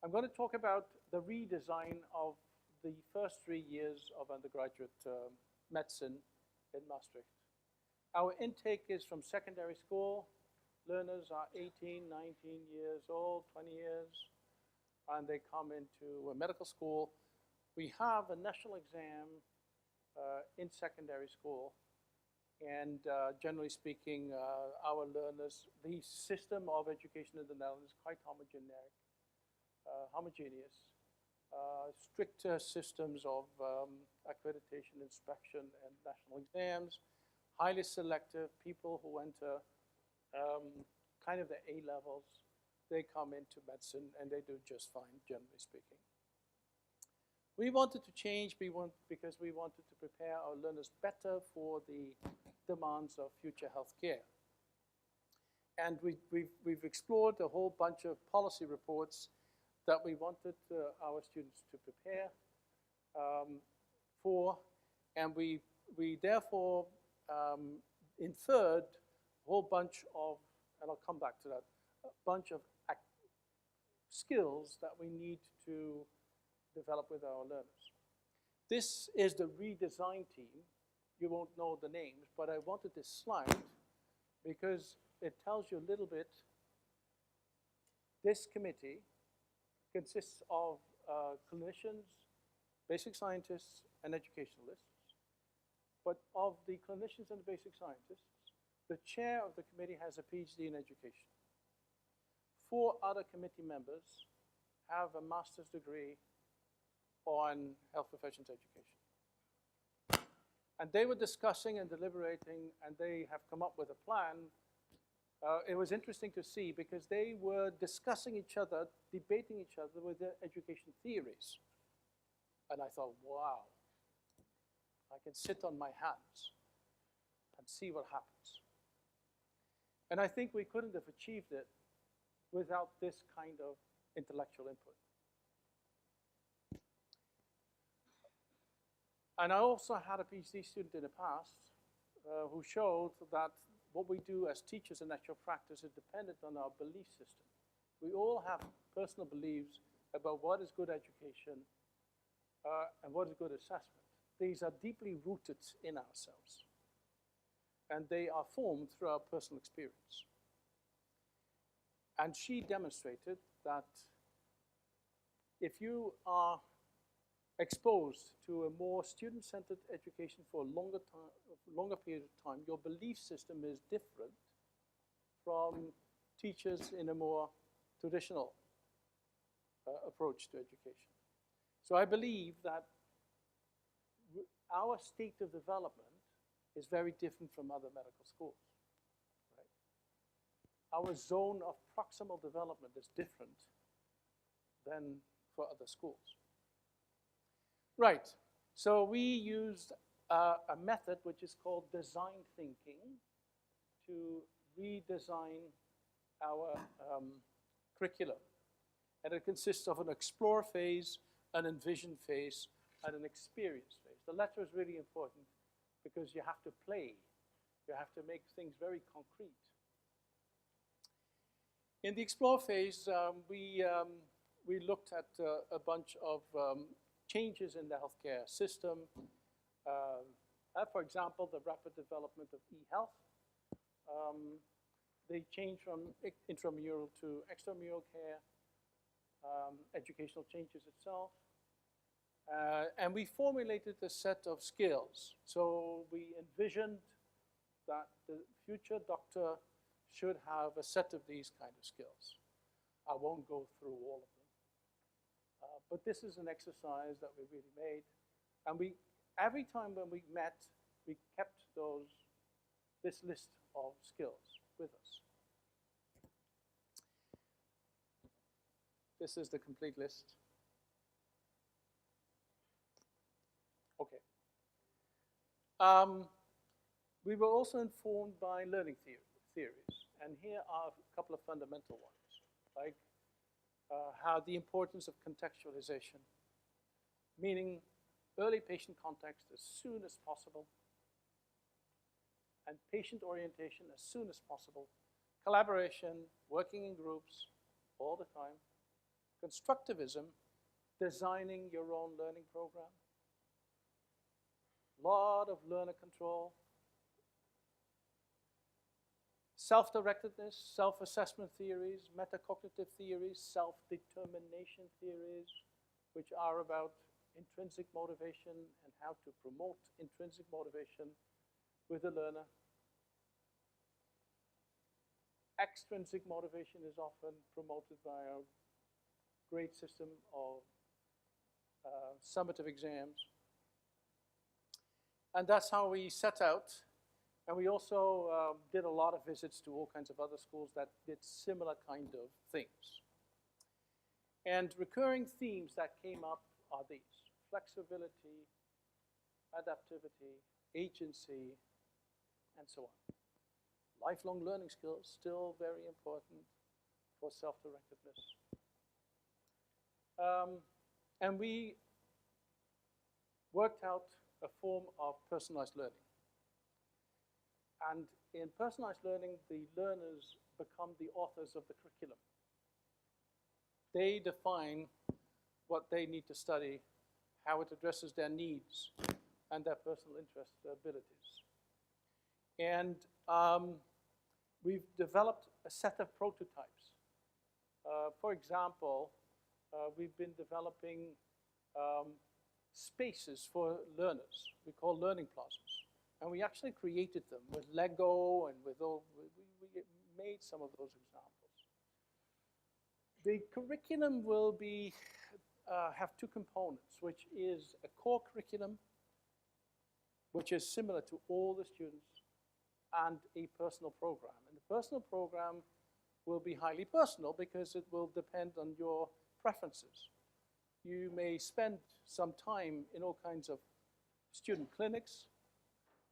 I'm going to talk about the redesign of the first 3 years of undergraduate medicine in Maastricht. Our intake is from secondary school. Learners are 18, 19 years old, 20 years, and they come into a medical school. We have a national exam in secondary school, and generally speaking, our learners, the system of education in the Netherlands is quite homogeneous. Stricter systems of accreditation, inspection, and national exams, highly selective. People who enter kind of the A levels, they come into medicine and they do just fine, generally speaking. We wanted to change because we wanted to prepare our learners better for the demands of future healthcare. And we've explored a whole bunch of policy reports that we wanted our students to prepare for, and we therefore inferred a whole bunch of, and I'll come back to that, a bunch of skills that we need to develop with our learners. This is the Redesign Team. You won't know the names, but I wanted this slide because it tells you a little bit. This committee consists of clinicians, basic scientists, and educationalists. But of the clinicians and the basic scientists, the chair of the committee has a PhD in education. 4 other committee members have a master's degree on health professions education. And they were discussing and deliberating, and they have come up with a plan. It was interesting to see because they were discussing each other, debating each other with their education theories. And I thought, wow, I can sit on my hands and see what happens. And I think we couldn't have achieved it without this kind of intellectual input. And I also had a PhD student in the past who showed that what we do as teachers in actual practice is dependent on our belief system. We all have personal beliefs about what is good education and what is good assessment. These are deeply rooted in ourselves, and they are formed through our personal experience. And she demonstrated that if you are exposed to a more student-centered education for a longer period of time, your belief system is different from teachers in a more traditional approach to education. So I believe that our state of development is very different from other medical schools. Right? Our zone of proximal development is different than for other schools. Right, so we used a method which is called design thinking to redesign our curriculum. And it consists of an explore phase, an envision phase, and an experience phase. The latter is really important because you have to play. You have to make things very concrete. In the explore phase, we looked at a bunch of changes in the healthcare system. For example, the rapid development of e-health. They changed from intramural to extramural care, educational changes itself. And we formulated a set of skills. So we envisioned that the future doctor should have a set of these kind of skills. I won't go through all of them. But this is an exercise that we really made. And every time when we met, we kept this list of skills with us. This is the complete list. Okay. We were also informed by learning theories. And here are a couple of fundamental ones, like how the importance of contextualization, meaning early patient context as soon as possible, and patient orientation as soon as possible, collaboration, working in groups all the time, constructivism, designing your own learning program, lot of learner control, self-directedness, self-assessment theories, metacognitive theories, self-determination theories, which are about intrinsic motivation and how to promote intrinsic motivation with the learner. Extrinsic motivation is often promoted by our grade system of summative exams. And that's how we set out. And we also did a lot of visits to all kinds of other schools that did similar kind of things. And recurring themes that came up are these: flexibility, adaptivity, agency, and so on. Lifelong learning skills, still very important for self-directedness. And we worked out a form of personalized learning. And in personalized learning, the learners become the authors of the curriculum. They define what they need to study, how it addresses their needs, and their personal interests, their abilities. And we've developed a set of prototypes. For example, we've been developing spaces for learners. We call learning plazas. And we actually created them with Lego and with all, we made some of those examples. The curriculum will be, have two components, which is a core curriculum, which is similar to all the students, and a personal program. And the personal program will be highly personal because it will depend on your preferences. You may spend some time in all kinds of student clinics.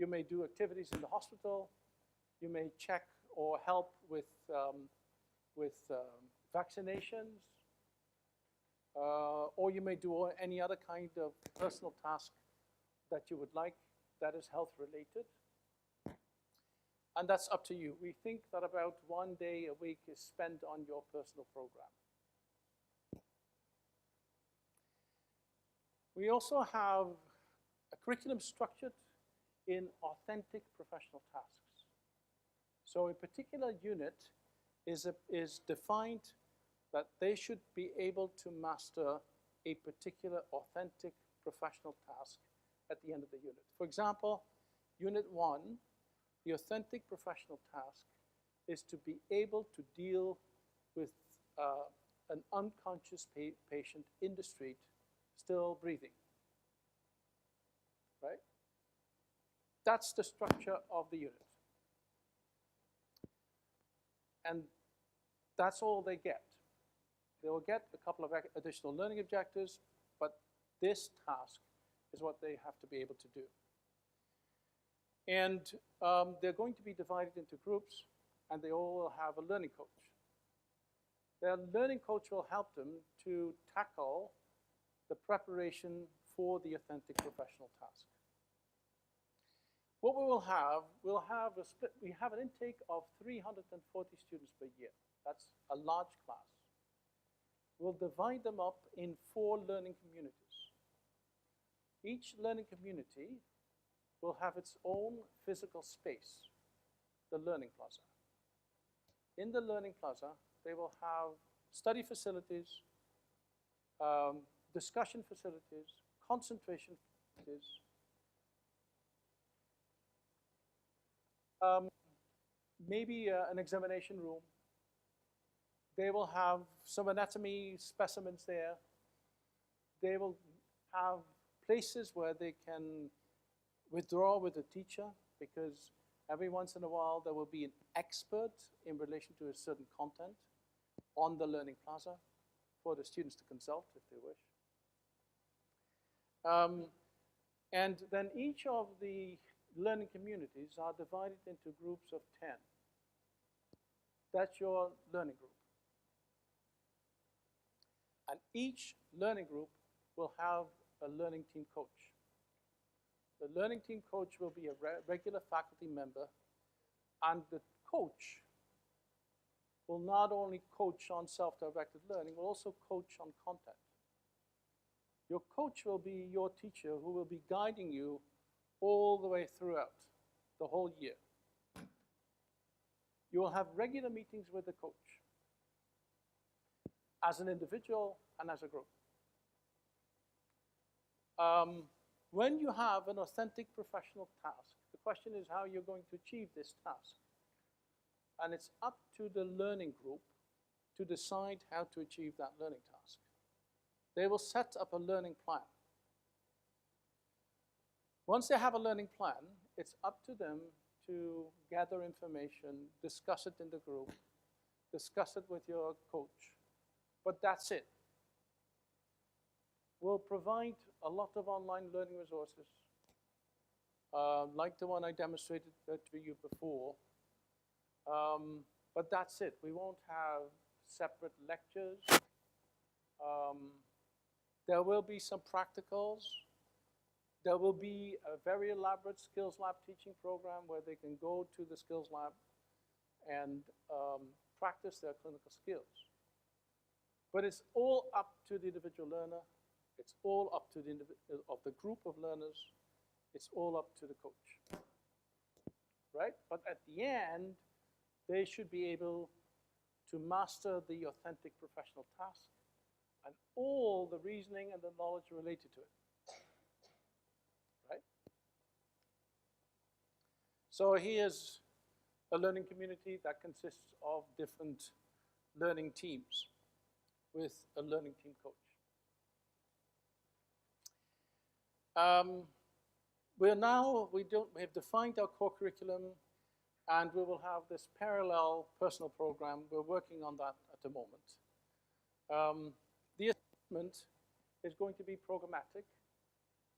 You may do activities in the hospital. You may check or help with vaccinations. Or you may do any other kind of personal task that you would like that is health related. And that's up to you. We think that about 1 day a week is spent on your personal program. We also have a curriculum structured in authentic professional tasks. So a particular unit is defined that they should be able to master a particular authentic professional task at the end of the unit. For example, Unit 1, the authentic professional task is to be able to deal with an unconscious patient in the street, still breathing, right? That's the structure of the unit. And that's all they get. They will get a couple of additional learning objectives, but this task is what they have to be able to do. And they're going to be divided into groups, and they all will have a learning coach. Their learning coach will help them to tackle the preparation for the authentic professional task. What we will have, we'll have a split. We have an intake of 340 students per year. That's a large class. We'll divide them up in 4 learning communities. Each learning community will have its own physical space, the learning plaza. In the learning plaza, they will have study facilities, discussion facilities, concentration facilities, maybe an examination room. They will have some anatomy specimens there. They will have places where they can withdraw with a teacher, because every once in a while there will be an expert in relation to a certain content on the learning plaza for the students to consult if they wish. And then each of the learning communities are divided into groups of 10. That's your learning group. And each learning group will have a learning team coach. The learning team coach will be a regular faculty member, and the coach will not only coach on self-directed learning, will also coach on content. Your coach will be your teacher who will be guiding you all the way throughout the whole year. You will have regular meetings with the coach as an individual and as a group. When you have an authentic professional task, the question is how you're going to achieve this task. And it's up to the learning group to decide how to achieve that learning task. They will set up a learning plan. Once they have a learning plan, it's up to them to gather information, discuss it in the group, discuss it with your coach. But that's it. We'll provide a lot of online learning resources, like the one I demonstrated to you before. But that's it. We won't have separate lectures. There will be some practicals. There will be a very elaborate skills lab teaching program where they can go to the skills lab and practice their clinical skills. But it's all up to the individual learner. It's all up to the group of learners. It's all up to the coach, right? But at the end, they should be able to master the authentic professional task and all the reasoning and the knowledge related to it, right? So here's a learning community that consists of different learning teams with a learning team coach. We have defined our core curriculum, and we will have this parallel personal program. We're working on that at the moment. The assessment is going to be programmatic.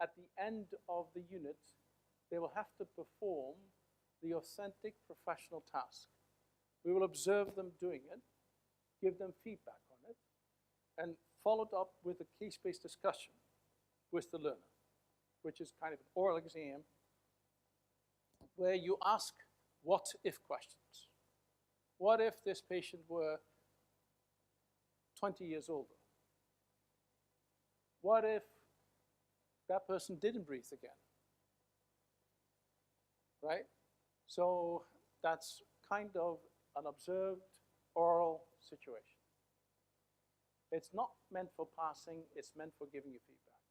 At the end of the unit, they will have to perform the authentic professional task. We will observe them doing it, give them feedback on it, and follow it up with a case-based discussion with the learner, which is kind of an oral exam where you ask what-if questions. What if this patient were 20 years older? What if that person didn't breathe again? Right? So that's kind of an observed oral situation. It's not meant for passing, it's meant for giving you feedback.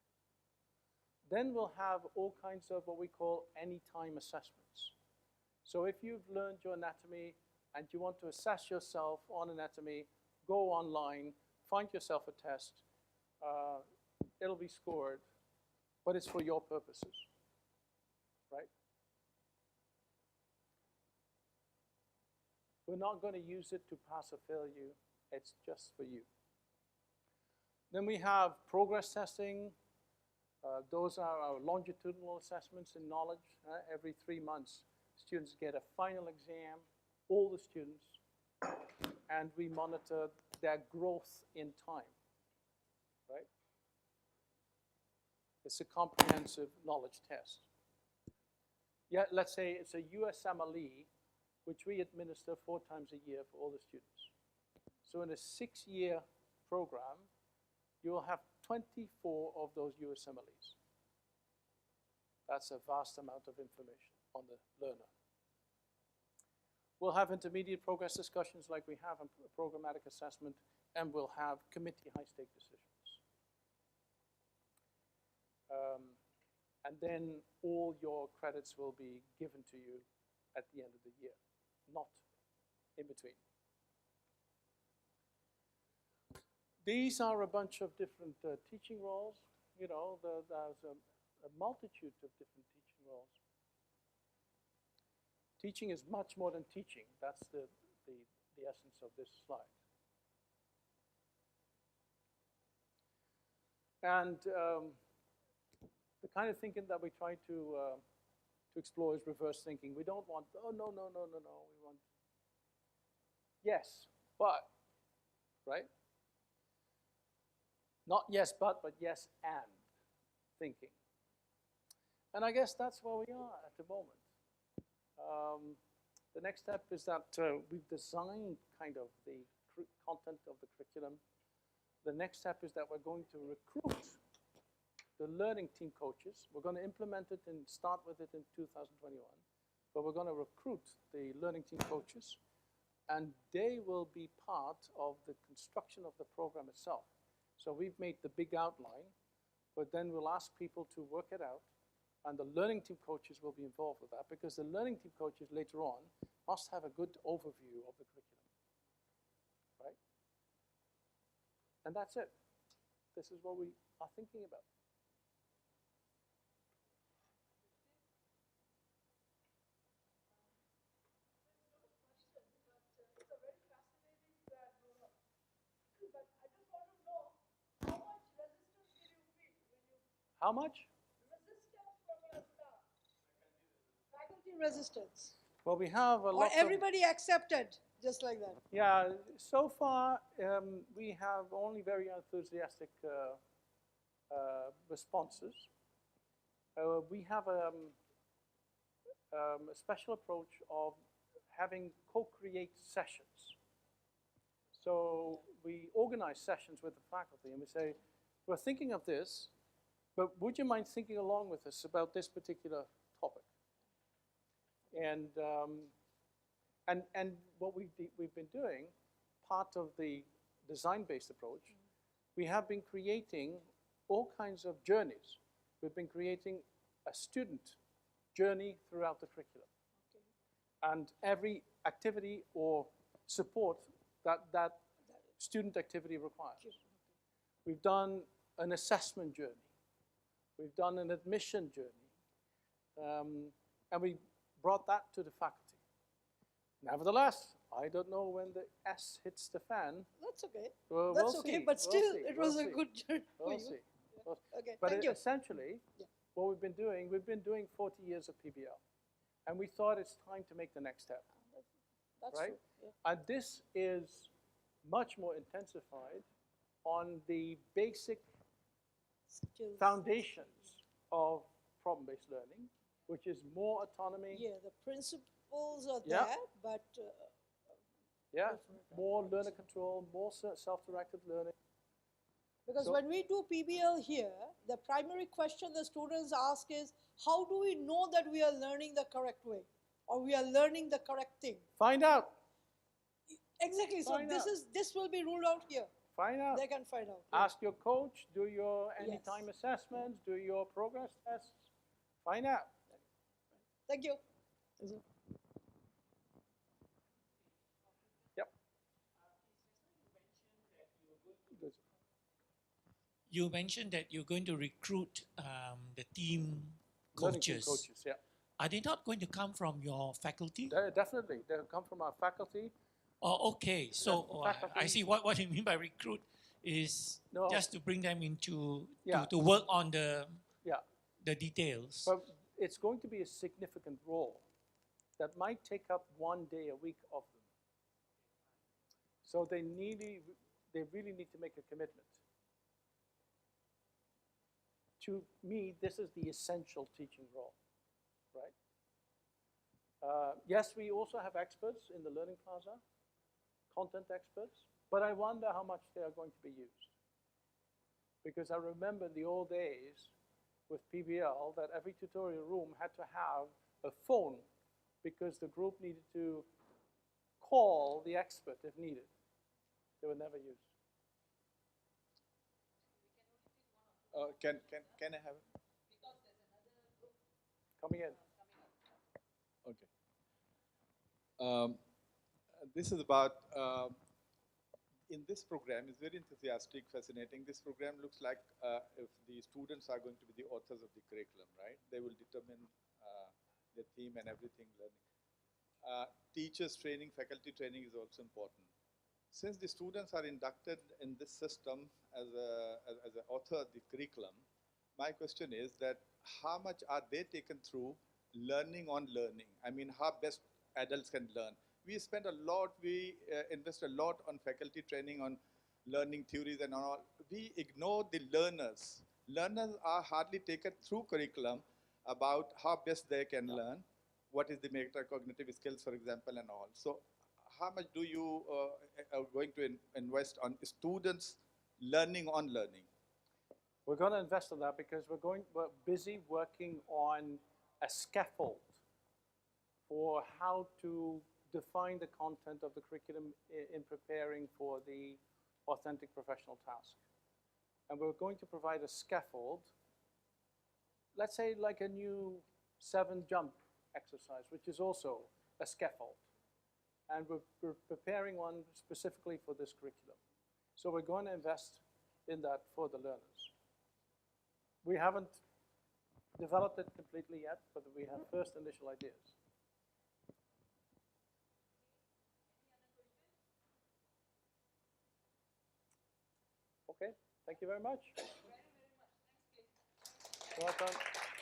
Then we'll have all kinds of what we call anytime assessments. So if you've learned your anatomy and you want to assess yourself on anatomy, go online, find yourself a test. It'll be scored, but it's for your purposes, right? We're not going to use it to pass or fail you. It's just for you. Then we have progress testing. Those are our longitudinal assessments in knowledge. Every 3 months, students get a final exam, all the students, and we monitor their growth in time, right? It's a comprehensive knowledge test. Yeah, let's say it's a USMLE, which we administer 4 times a year for all the students. So in a 6-year program, you will have 24 of those USMLEs. That's a vast amount of information on the learner. We'll have intermediate progress discussions like we have in programmatic assessment, and we'll have committee high-stake decisions. And then all your credits will be given to you at the end of the year, not in between. These are a bunch of different teaching roles. You know, there's a multitude of different teaching roles. Teaching is much more than teaching. That's the essence of this slide. And the kind of thinking that we try to explore is reverse thinking. We don't want, oh, no. We want, yes, but, right? Not yes, but yes, and thinking. And I guess that's where we are at the moment. The next step is that we've designed kind of the content of the curriculum. The next step is that we're going to recruit the learning team coaches. We're going to implement it and start with it in 2021. But we're going to recruit the learning team coaches, and they will be part of the construction of the program itself. So we've made the big outline, but then we'll ask people to work it out, and the learning team coaches will be involved with that, because the learning team coaches later on must have a good overview of the curriculum, right? And that's it. This is what we are thinking about. How much? Resistance from your staff. Faculty resistance. Well, we have a lot Or everybody accepted, just like that. Yeah, so far we have only very enthusiastic responses. We have a special approach of having co-create sessions. So we organize sessions with the faculty and we say, we're thinking of this, but would you mind thinking along with us about this particular topic? And what we've been doing, part of the design-based approach, we have been creating all kinds of journeys. We've been creating a student journey throughout the curriculum. Okay. And every activity or support that student activity requires. Okay. We've done an assessment journey. We've done an admission journey. And we brought that to the faculty. Nevertheless, I don't know when the S hits the fan. That's okay. Well, That's okay, but still, it was a good journey for you. We'll see. Yeah. Okay, but thank you. Essentially, what we've been doing 40 years of PBL. And we thought it's time to make the next step. That's right? true. Yeah. And this is much more intensified on the basic Skills. foundations of problem-based learning, which is more autonomy. Yeah, the principles are there, but more learner control, more self-directed learning. because when we do PBL here, the primary question the students ask is, how do we know that we are learning the correct way, or we are learning the correct thing? Find out. Exactly. Find out. This will be ruled out here. Find out. They can find out. Ask your coach, do your anytime assessments, do your progress tests. Find out. Thank you. Yep. You mentioned that you're going to recruit the team Learning team coaches. coaches, yeah. Are they not going to come from your faculty? Definitely. They'll come from our faculty. Oh, okay. So I see what you mean by recruit is just to bring them into to work on the details. But it's going to be a significant role that might take up 1 day a week of them. So they really need to make a commitment. To me, this is the essential teaching role, right? Yes, we also have experts in the Learning Plaza, content experts, but I wonder how much they are going to be used. Because I remember in the old days with PBL that every tutorial room had to have a phone because the group needed to call the expert if needed. They were never used. Can I have it? Coming in. Okay. This is about, in this program, it's very enthusiastic, fascinating. This program looks like if the students are going to be the authors of the curriculum, right? They will determine the theme and everything learning. Teachers training, faculty training is also important. Since the students are inducted in this system as an author of the curriculum, my question is that how much are they taken through learning on learning? I mean, how best adults can learn. We spend a lot, we invest a lot on faculty training, on learning theories and all. We ignore the learners. Learners are hardly taken through curriculum about how best they can learn. what is the metacognitive skills, for example, and all. So how much do you are going to invest on students learning on learning? We're going to invest in that because we're busy working on a scaffold for how to define the content of the curriculum in preparing for the authentic professional task. And we're going to provide a scaffold, let's say like a new 7-jump exercise, which is also a scaffold. And we're preparing one specifically for this curriculum. So we're going to invest in that for the learners. We haven't developed it completely yet, but we have first initial ideas. Okay, thank you very much. Thank you very much. Thanks, Kate. You're welcome.